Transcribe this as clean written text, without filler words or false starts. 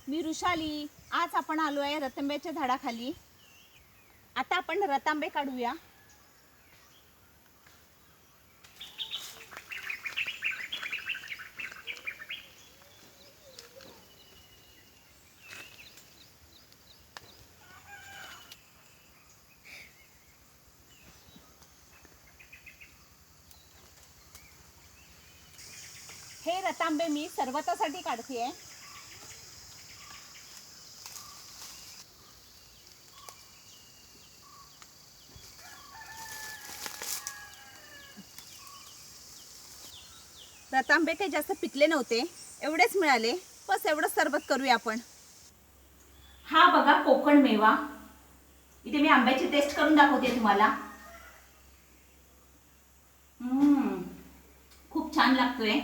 मी ऋषाली. आज आपण आलो आहे रतांब्याच्या झाडाखाली. आता आपण रतांबे काढूया. हे रतांबे मी सरबतासाठी काढते. रतांबे काही जास्त पिकले नव्हते, एवढेच मिळाले. बस एवढंच सरबत करूया आपण. हा बघा कोकण मेवा. इथे मी आंब्याची टेस्ट करून दाखवते तुम्हाला. खूप छान लागतोय.